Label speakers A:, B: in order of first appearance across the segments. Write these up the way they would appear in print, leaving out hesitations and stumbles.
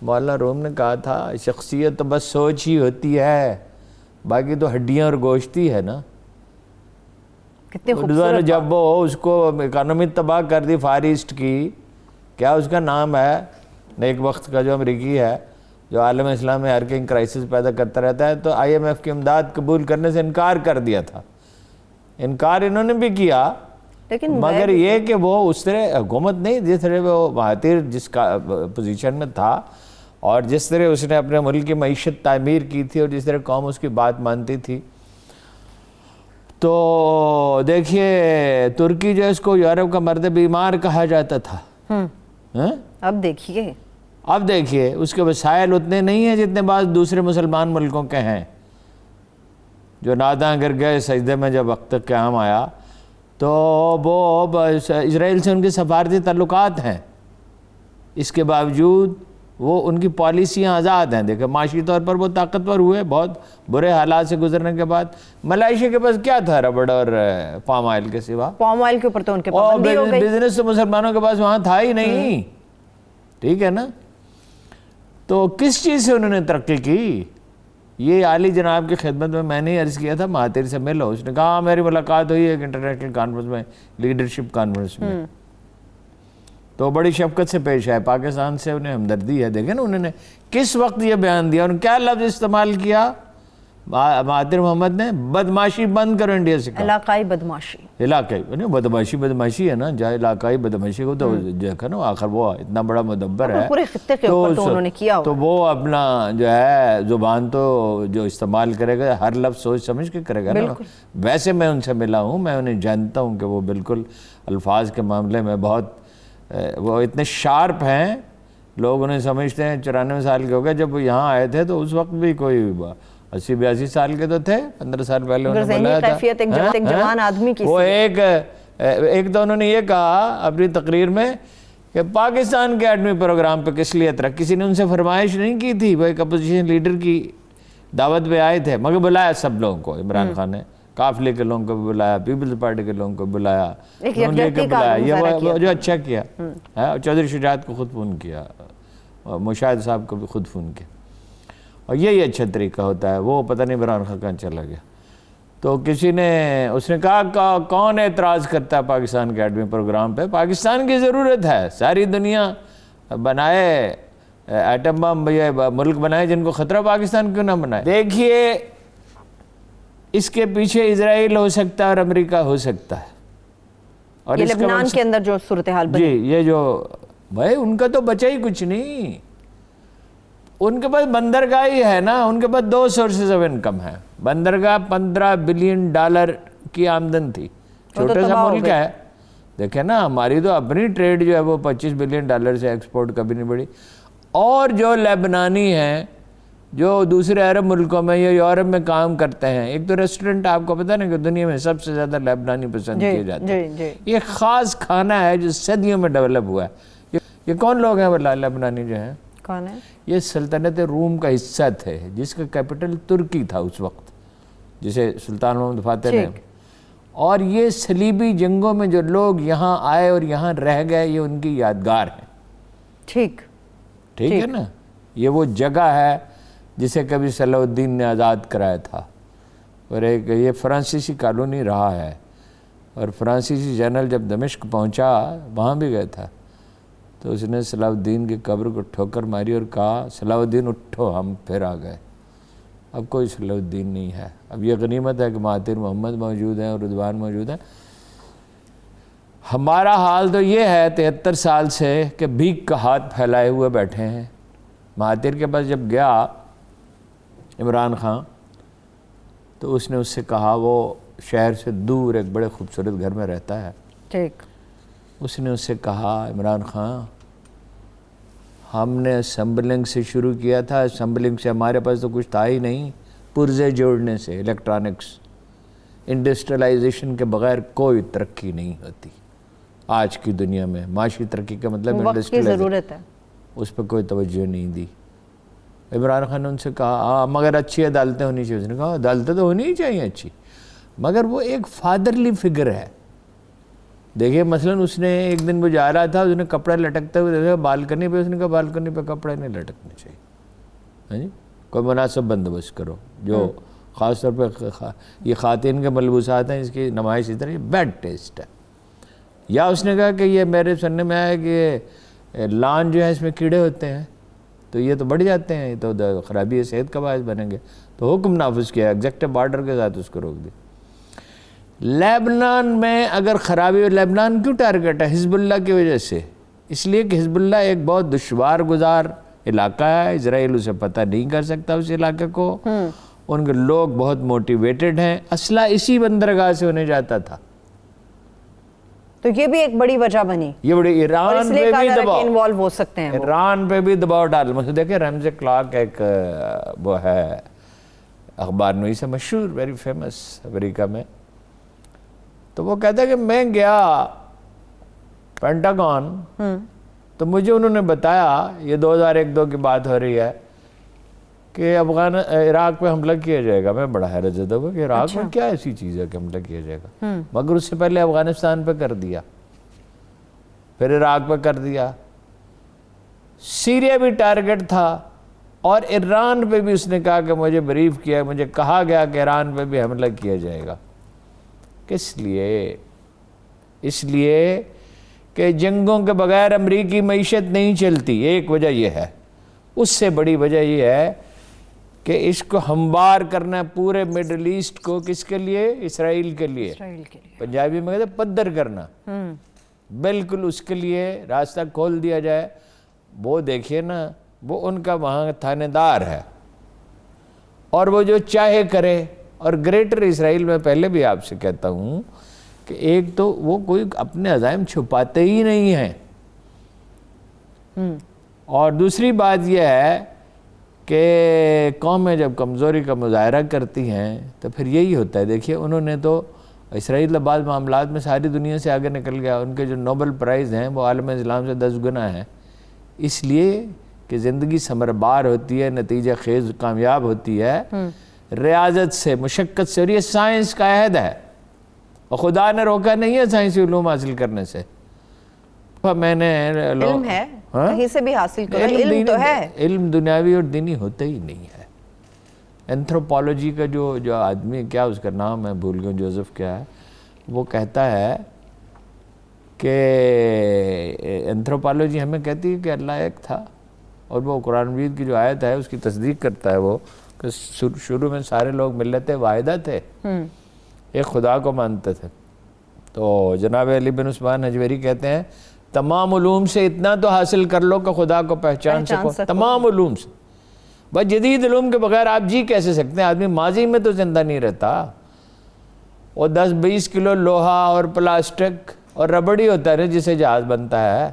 A: مولانا روم نے کہا تھا شخصیت تو بس سوچ ہی ہوتی ہے، باقی تو ہڈیاں اور گوشت ہی ہے نا.
B: کتنے خوبصورت
A: جب وہ اس کو اکانومی تباہ کر دی فار ایسٹ کی، کیا اس کا نام ہے، ایک وقت کا جو امریکی ہے جو عالم اسلام میں ہرکنگ کرائسس پیدا کرتا رہتا ہے، تو آئی ایم ایف کی امداد قبول کرنے سے انکار کر دیا تھا. انکار انہوں نے بھی کیا،
B: لیکن
A: مگر یہ کہ وہ اس طرح حکومت نہیں، جس طرح وہ مہاتیر جس کا پوزیشن میں تھا اور جس طرح اس نے اپنے ملک کی معیشت تعمیر کی تھی اور جس طرح قوم اس کی بات مانتی تھی. تو دیکھیے ترکی جو ہے اس کو یورپ کا مرد بیمار کہا جاتا تھا. اب دیکھیے اس کے وسائل اتنے نہیں ہیں جتنے بعض دوسرے مسلمان ملکوں کے ہیں، جو ناداں گر گئے سجدے میں جب وقت قیام آیا. تو وہ اسرائیل سے ان کے سفارتی تعلقات ہیں، اس کے باوجود وہ ان کی پالیسیاں آزاد ہیں. دیکھیں معاشی طور پر وہ طاقتور ہوئے بہت برے حالات سے گزرنے کے بعد. ملائیشیا کے پاس کیا تھا ربڑ اور پام آئل کے سوا؟
B: پام آئل کے اوپر تو ان کے پابندی ہو گئی.
A: بزنس تو مسلمانوں کے پاس وہاں تھا ہی نہیں، ٹھیک ہے نا. تو کس چیز سے انہوں نے ترقی کی؟ یہ عالی جناب کی خدمت میں نے عرض کیا تھا مہاتیر سے ملو، اس نے کہا میری ملاقات ہوئی ایک انٹرنیشنل کانفرنس میں، لیڈرشپ کانفرنس میں، تو بڑی شفقت سے پیش آئے. پاکستان سے انہیں ہمدردی ہے. دیکھیں نا انہوں نے کس وقت یہ بیان دیا، انہوں نے کیا لفظ استعمال کیا مہاتیر محمد نے؟ بدماشی بند کرو انڈیا سے.
B: علاقائی بدماشی،
A: علاقائی بدماشی ہے نا، جائے علاقائی بدماشی کو تو دیکھا نا، آخر وہ اتنا بڑا مدبر ہے
B: پورے خطے کے اوپر تو انہوں نے کیا،
A: تو وہ اپنا جو ہے زبان تو جو استعمال کرے گا ہر لفظ سوچ سمجھ کے کرے گا نا. ویسے میں ان سے ملا ہوں، میں انہیں جانتا ہوں کہ وہ بالکل الفاظ کے معاملے میں بہت وہ اتنے شارپ ہیں. لوگ انہیں سمجھتے ہیں 94 سال کے ہو گئے، جب وہ یہاں آئے تھے تو اس وقت بھی کوئی 80-82 سال کے تو تھے، 15 سال پہلے انہوں نے بلایا تھا. وہ ایک تو انہوں نے یہ کہا اپنی تقریر میں کہ پاکستان کے ایٹمی پروگرام پہ کس لیے اعتراض، کسی نے ان سے فرمائش نہیں کی تھی. وہ ایک اپوزیشن لیڈر کی دعوت پہ آئے تھے، مگر بلایا سب لوگوں کو. عمران خان نے قافلے کے لوگوں کو بھی بلایا، پیپلز پارٹی کے لوگوں کو بلایا، یہ جو اچھا کیا. چودھری شجاعت کو خود فون کیا، مشاہد صاحب کو بھی خود فون کیا. اور یہی اچھا طریقہ ہوتا ہے. وہ پتہ نہیں عمران خان کہاں چلا گیا. تو کسی نے اس نے کہا کون اعتراض کرتا ہے پاکستان کے ایٹمی پروگرام پہ؟ پاکستان کی ضرورت ہے، ساری دنیا بنائے ایٹم بم، یہ ملک بنائے جن کو خطرہ، پاکستان کیوں نہ بنائے؟ دیکھیے اس کے پیچھے اسرائیل ہو سکتا ہے اور امریکہ ہو سکتا ہے، اور
B: یہ لبنان کے اندر جو صورتحال بنی،
A: جی یہ جو بھائی ان کا تو بچا ہی کچھ نہیں. ان کے پاس بندرگاہ ہی ہے نا، ان کے پاس 2 سورسز آف انکم ہے. بندرگاہ $15 بلین کی آمدن تھی، چھوٹا سا ملک ہے. دیکھیں نا ہماری تو اپنی ٹریڈ جو ہے وہ $25 بلین سے ایکسپورٹ کبھی نہیں بڑھی. اور جو لیبنانی ہیں جو دوسرے عرب ملکوں میں یا یورپ میں کام کرتے ہیں، ایک تو ریسٹورنٹ آپ کو پتہ نا کہ دنیا میں سب سے زیادہ لیبنانی پسند کیے جاتے ہیں. یہ خاص کھانا ہے جو صدیوں میں ڈیولپ ہوا ہے. یہ کون لوگ ہیں لیبنانی جو ہیں؟
B: کون ہے؟
A: یہ سلطنت روم کا حصہ تھے جس کا کیپٹل ترکی تھا اس وقت، جسے سلطان محمد فاتح نے. اور یہ صلیبی جنگوں میں جو لوگ یہاں آئے اور یہاں رہ گئے، یہ ان کی یادگار ہے. ٹھیک ہے نا. یہ وہ جگہ ہے جسے کبھی صلاح الدین نے آزاد کرایا تھا، اور ایک یہ فرانسیسی کالونی رہا ہے. اور فرانسیسی جنرل جب دمشق پہنچا، وہاں بھی گیا تھا، تو اس نے صلاح الدین کی قبر کو ٹھوکر ماری اور کہا صلاح الدین اٹھو، ہم پھر آ گئے. اب کوئی صلاح الدین نہیں ہے. اب یہ غنیمت ہے کہ مہاتیر محمد موجود ہیں اور رضوان موجود ہیں. ہمارا حال تو یہ ہے 73 سال سے کہ بھیک کا ہاتھ پھیلائے ہوئے بیٹھے ہیں. مہاتیر کے پاس جب گیا عمران خان تو اس نے اس سے کہا، وہ شہر سے دور ایک بڑے خوبصورت گھر میں رہتا ہے. اس نے اس سے کہا عمران خان ہم نے اسمبلنگ سے شروع کیا تھا، اسمبلنگ سے ہمارے پاس تو کچھ تھا ہی نہیں، پرزے جوڑنے سے، الیکٹرانکس، انڈسٹریلائزیشن کے بغیر کوئی ترقی نہیں ہوتی. آج کی دنیا میں معاشی ترقی کا مطلب
B: ضرورت ہے،
A: اس پہ کوئی توجہ نہیں دی. عمران خان نے ان سے کہا مگر اچھی عدالتیں ہونی چاہیے. اس نے کہا عدالتیں تو ہونی ہی چاہیے اچھی، مگر وہ ایک فادرلی فگر ہے. دیکھیے مثلاً اس نے ایک دن وہ جا رہا تھا، اس نے کپڑا لٹکتا ہوئے دیکھا بالکنی پہ، اس نے کہا بالکنی پہ کپڑا نہیں لٹکنا چاہیے، ہاں جی، کوئی مناسب بندوبست کرو. جو خاص طور پہ یہ خواتین کے ملبوسات ہیں، اس کی نمائش اس طرح، یہ بیڈ ٹیسٹ ہے. یا اس نے کہا کہ یہ میرے سننے میں آیا کہ لان جو ہے اس میں کیڑے ہوتے ہیں تو یہ تو بڑھ جاتے ہیں، یہ تو خرابی صحت کا باعث بنیں گے، تو حکم نافذ کیا، ایگزیکٹو آرڈر کے ساتھ اس کو روک دی. لیبنان میں اگر خرابی، لیبنان کیوں ٹارگٹ ہے؟ حزب اللہ کی وجہ سے. اس لیے کہ حزب اللہ ایک بہت دشوار گزار علاقہ ہے، اسرائیل اسے پتہ نہیں کر سکتا اس علاقے کو. ان کے لوگ بہت موٹیویٹڈ ہیں، اسلحہ اسی بندرگاہ سے ہونے جاتا تھا.
B: تو یہ بھی ایک بڑی وجہ بنی،
A: یہ بڑی ایران پہ بھی دباؤ،
B: انوالو ہو سکتے ہیں،
A: ایران پہ بھی دباؤ ڈال. مثلا دیکھیں رمزی کلارک ایک وہ ہے اخبار نویس ہے مشہور، ویری فیمس امریکہ میں. تو وہ کہتا ہے کہ میں گیا پینٹاگون تو مجھے انہوں نے بتایا، یہ 2001-2 کی بات ہو رہی ہے، کہ عراق پہ حملہ کیا جائے گا. میں بڑا حیرت زدہ ہوا کہ عراق میں کیا ایسی چیز ہے کہ حملہ کیا جائے گا، مگر اس سے پہلے افغانستان پہ کر دیا، پھر عراق پہ کر دیا. سیریا بھی ٹارگٹ تھا، اور ایران پہ بھی اس نے کہا کہ مجھے بریف کیا، مجھے کہا گیا کہ ایران پہ بھی حملہ کیا جائے گا. کس لیے؟ اس لیے کہ جنگوں کے بغیر امریکی معیشت نہیں چلتی. ایک وجہ یہ ہے. اس سے بڑی وجہ یہ ہے کہ اس کو ہموار کرنا ہے پورے مڈل ایسٹ کو. کس کے لیے؟ اسرائیل کے لیے. پنجابی میں کہتے ہیں پدر کرنا. بالکل اس کے لیے راستہ کھول دیا جائے. وہ دیکھیے نا، وہ ان کا وہاں تھانے دار ہے، اور وہ جو چاہے کرے. اور گریٹر اسرائیل میں پہلے بھی آپ سے کہتا ہوں کہ ایک تو وہ کوئی اپنے عزائم چھپاتے ہی نہیں ہیں، اور دوسری بات یہ ہے کہ قومیں جب کمزوری کا مظاہرہ کرتی ہیں تو پھر یہی ہوتا ہے. دیکھیے انہوں نے تو اسرائیل بعض معاملات میں ساری دنیا سے آگے نکل گیا. ان کے جو نوبل پرائز ہیں وہ عالم اسلام سے 10 گنا ہیں، اس لیے کہ زندگی ثمربار ہوتی ہے، نتیجہ خیز کامیاب ہوتی ہے ریاضت سے، مشقت سے. اور یہ سائنس کا عہد ہے، اور خدا نے روکا نہیں ہے سائنسی علوم حاصل کرنے سے. میں نے
B: علم ہے کہیں سے بھی حاصل کرو، علم تو ہے.
A: علم دنیاوی اور دینی ہوتا ہی نہیں ہے. اینتھروپولوجی کا جو آدمی، کیا اس کا نام ہے بھول گیا، جوزف کیا ہے، وہ کہتا ہے کہ اینتھروپولوجی ہمیں کہتی ہے کہ اللہ ایک تھا، اور وہ قرآن مجید کی جو آیت ہے اس کی تصدیق کرتا ہے وہ کہ شروع میں سارے لوگ ملت واحدہ تھے، ایک خدا کو مانتے تھے. تو جناب علی بن عثمان حجویری کہتے ہیں تمام علوم سے اتنا تو حاصل کر لو کہ خدا کو پہچان سکو. تمام علوم سے. بس جدید علوم کے بغیر آپ جی کیسے سکتے ہیں؟ آدمی ماضی میں تو زندہ نہیں رہتا. وہ 10-20 کلو لوہا اور پلاسٹک اور ربڑ ہی ہوتا ہے جسے جہاز بنتا ہے،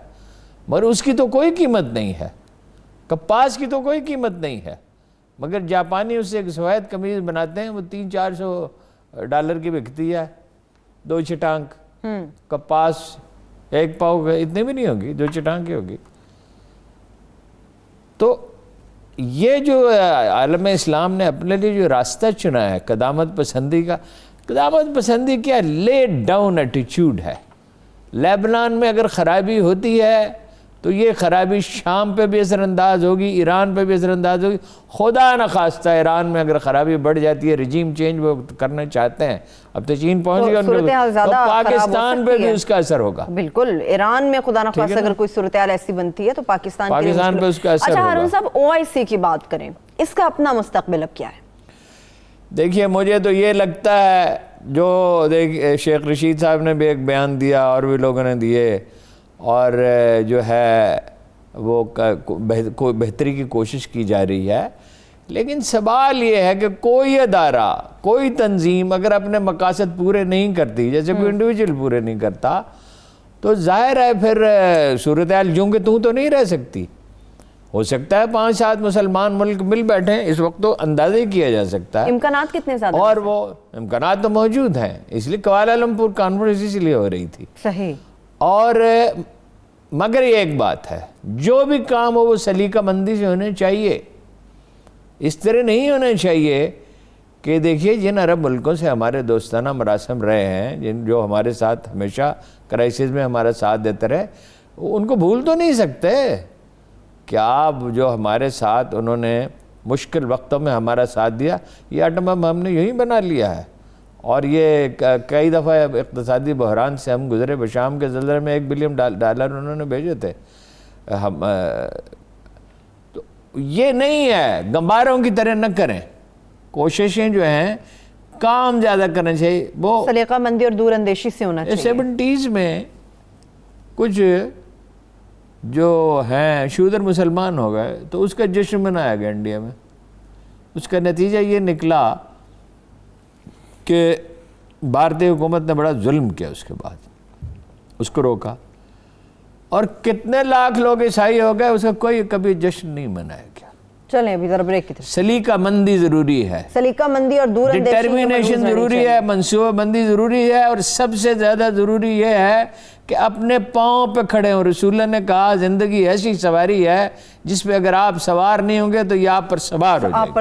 A: مگر اس کی تو کوئی قیمت نہیں ہے. کپاس کی تو کوئی قیمت نہیں ہے، مگر جاپانی اس سے ایک سفید قمیض بناتے ہیں، وہ $300-400 کی بکتی ہے. 2 چٹانک کپاس 1 پاؤ اتنے بھی نہیں ہوگی، 2 چٹانک کی ہوگی. تو یہ جو عالم اسلام نے اپنے لیے جو راستہ چنا ہے قدامت پسندی کا، قدامت پسندی کیا لیڈ ڈاؤن ایٹیچیوڈ ہے. لیبنان میں اگر خرابی ہوتی ہے تو یہ خرابی شام پہ بھی اثر انداز ہوگی، ایران پہ بھی اثر انداز ہوگی. خدا نخواستہ ایران میں اگر خرابی بڑھ جاتی ہے، رجیم چینج وہ کرنا چاہتے ہیں، اب تو چین پہنچ گیا ان کے، تو پاکستان پہ بھی اس کا اثر ہوگا.
B: بالکل ایران میں خدا نخواستہ اگر کوئی صورتحال ایسی بنتی ہے تو پاکستان
A: پہ اس کا اثر ہوگا.
B: اچھا ہارون صاحب، OIC کی بات کریں، اس کا اپنا مستقبل اب کیا ہے؟
A: دیکھیے مجھے تو یہ لگتا ہے، جو شیخ رشید صاحب نے بھی ایک بیان دیا اور بھی لوگوں نے دیے، اور جو ہے وہ بہتری کی کوشش کی جا رہی ہے. لیکن سوال یہ ہے کہ کوئی ادارہ، کوئی تنظیم اگر اپنے مقاصد پورے نہیں کرتی، جیسے کوئی انڈیویجول پورے نہیں کرتا، تو ظاہر ہے پھر صورتحال جوں کہ تو نہیں رہ سکتی. ہو سکتا ہے 5-7 مسلمان ملک مل بیٹھیں، اس وقت تو اندازہ ہی کیا جا سکتا ہے.
B: امکانات کتنے زیادہ؟
A: اور وہ امکانات تو موجود ہیں، اس لیے کوالالمپور کانفرنس اس لیے ہو رہی تھی.
B: صحیح.
A: اور مگر یہ ایک بات ہے، جو بھی کام ہو وہ سلیقہ مندی سے ہونے چاہیے. اس طرح نہیں ہونا چاہیے کہ دیکھیے جن عرب ملکوں سے ہمارے دوستانہ مراسم رہے ہیں، جو ہمارے ساتھ ہمیشہ کرائسس میں ہمارا ساتھ دیتے رہے، ان کو بھول تو نہیں سکتے کیا جو ہمارے ساتھ انہوں نے مشکل وقتوں میں ہمارا ساتھ دیا، یہ ایٹم بم ہم نے یہیں بنا لیا ہے، اور یہ کئی دفعہ اقتصادی بحران سے ہم گزرے، بشام کے زلزلے میں $1 بلین انہوں نے بھیجے تھے. ہم تو یہ نہیں ہے گمباروں کی طرح نہ کریں، کوششیں جو ہیں کام زیادہ کرنا چاہیے. وہ
B: سلیقہ مندی اور دور اندیشی سے ہونا چاہیے.
A: 70s میں کچھ جو ہیں شودر مسلمان ہو گئے تو اس کا جشن منایا گیا انڈیا میں. اس کا نتیجہ یہ نکلا کہ بھارتی حکومت نے بڑا ظلم کیا، اس کے بعد اس کو روکا، اور کتنے لاکھ لوگ عیسائی ہو گئے، اس کا کوئی کبھی جشن نہیں منایا گیا.
B: چلیں ابھی ذرا بریک کی طرف.
A: سلیقہ مندی ضروری ہے،
B: سلیقہ مندی اور دور اندیشی
A: ڈٹرمینیشن ضروری ہے، منصوبہ بندی ضروری ہے، اور سب سے زیادہ ضروری یہ ہے کہ اپنے پاؤں پہ کھڑے ہوں. رسول اللہ نے کہا زندگی ایسی سواری ہے جس پہ اگر آپ سوار نہیں ہوں گے تو یہ آپ پر سوار ہو جائے گی.